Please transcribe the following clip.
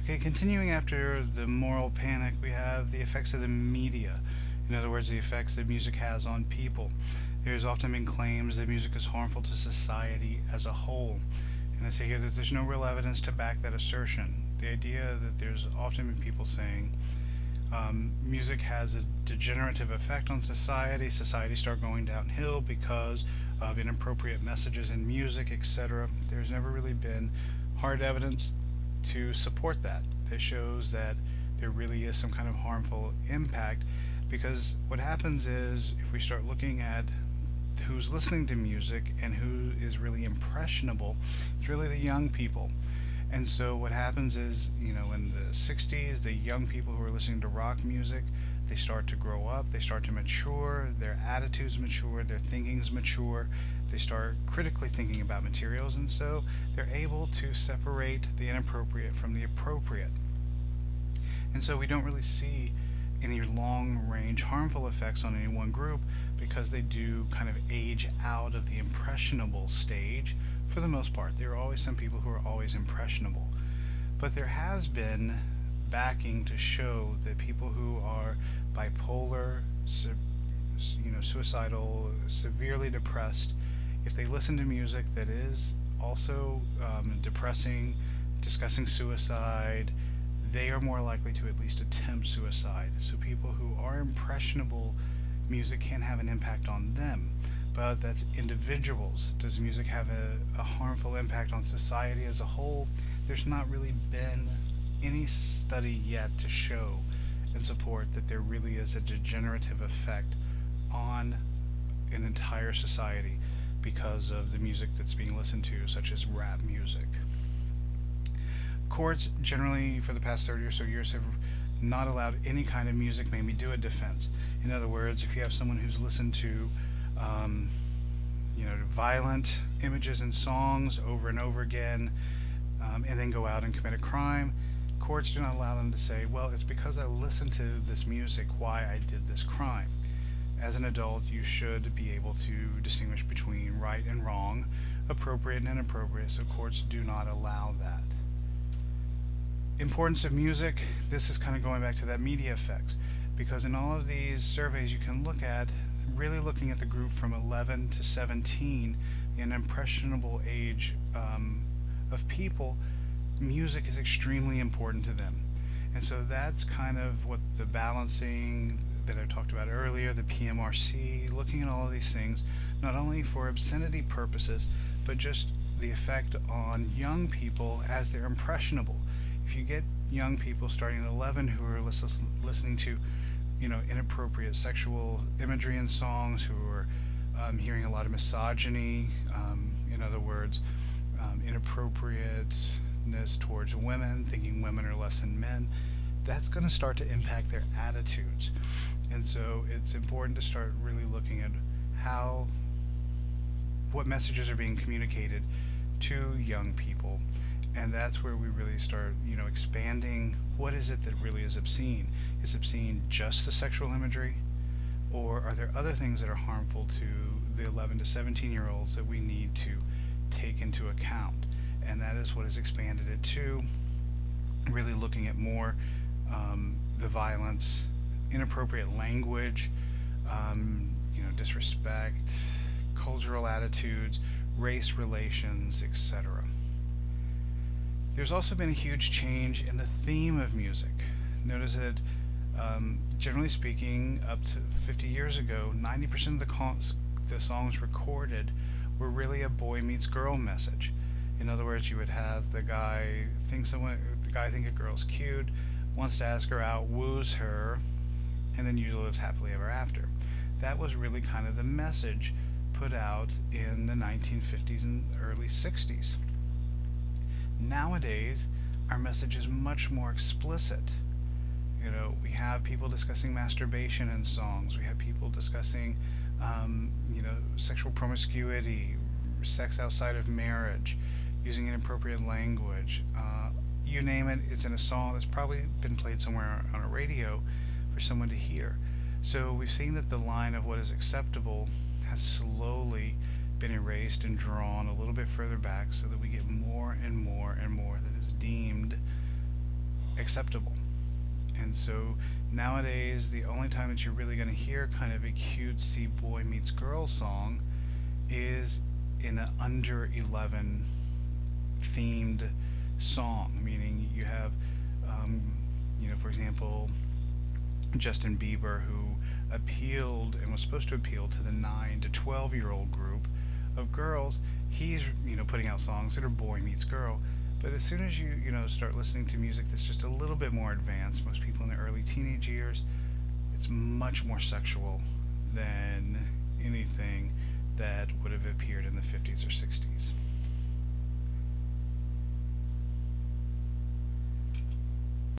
Okay, continuing after the moral panic, we have the effects of the media. In other words, the effects that music has on people. There's often been claims that music is harmful to society as a whole. And I say here that there's no real evidence to back that assertion. The idea that there's often been people saying music has a degenerative effect on society, society start going downhill because of inappropriate messages in music, etc. There's never really been hard evidence to support that. That shows that there really is some kind of harmful impact, because what happens is if we start looking at who's listening to music and who is really impressionable, it's really the young people. And so what happens is, in the 60s, the young people who are listening to rock music, they start to grow up, they start to mature, their attitudes mature, their thinkings mature, they start critically thinking about materials, and so they're able to separate the inappropriate from the appropriate. And so we don't really see any long range harmful effects on any one group, because they do kind of age out of the impressionable stage for the most part. There are always some people who are always impressionable. But there has been backing to show that people who are bipolar, suicidal, severely depressed, if they listen to music that is also depressing, discussing suicide, they are more likely to at least attempt suicide. So people who are impressionable, music can have an impact on them. But that's individuals. Does music have a harmful impact on society as a whole? There's not really been any study yet to show and support that there really is a degenerative effect on an entire society because of the music that's being listened to, such as rap music. Courts generally, for the past 30 or so years, have not allowed any kind of music made me do a defense. In other words, if you have someone who's listened to um, violent images and songs over and over again, and then go out and commit a crime, courts do not allow them to say, well, it's because I listened to this music why I did this crime. As an adult, you should be able to distinguish between right and wrong, appropriate and inappropriate, so courts do not allow that. Importance of music, this is kind of going back to that media effects, because in all of these surveys you can look at, really looking at the group from 11 to 17, an impressionable age of people, music is extremely important to them. And so that's kind of what the balancing that I talked about earlier, the PMRC, looking at all of these things, not only for obscenity purposes, but just the effect on young people as they're impressionable. If you get young people starting at 11 who are listening to inappropriate sexual imagery in songs, who are hearing a lot of misogyny, in other words, inappropriateness towards women, thinking women are less than men, that's going to start to impact their attitudes. And so it's important to start really looking at what messages are being communicated to young people. And that's where we really start, expanding what is it that really is obscene. Is obscene just the sexual imagery? Or are there other things that are harmful to the 11 to 17-year-olds that we need to take into account? And that is what has expanded it to, really looking at more the violence, inappropriate language, disrespect, cultural attitudes, race relations, etc. There's also been a huge change in the theme of music. Notice that, generally speaking, up to 50 years ago, 90% of the songs recorded were really a boy meets girl message. In other words, you would have the guy think a girl's cute, wants to ask her out, woos her, and then usually lives happily ever after. That was really kind of the message put out in the 1950s and early 60s. Nowadays, our message is much more explicit. We have people discussing masturbation in songs. We have people discussing, sexual promiscuity, sex outside of marriage, using inappropriate language. You name it, it's in a song that's probably been played somewhere on a radio for someone to hear. So we've seen that the line of what is acceptable has slowly been erased and drawn a little bit further back, so that we get more and more and more that is deemed acceptable. And so nowadays, the only time that you're really going to hear kind of a cutesy boy meets girl song is in an under 11 themed song, meaning you have, um, for example, Justin Bieber, who appealed and was supposed to appeal to the 9 to 12-year-old group of girls. He's putting out songs that are boy meets girl. But as soon as you start listening to music that's just a little bit more advanced, most people in their early teenage years, it's much more sexual than anything that would have appeared in the 50s or 60s.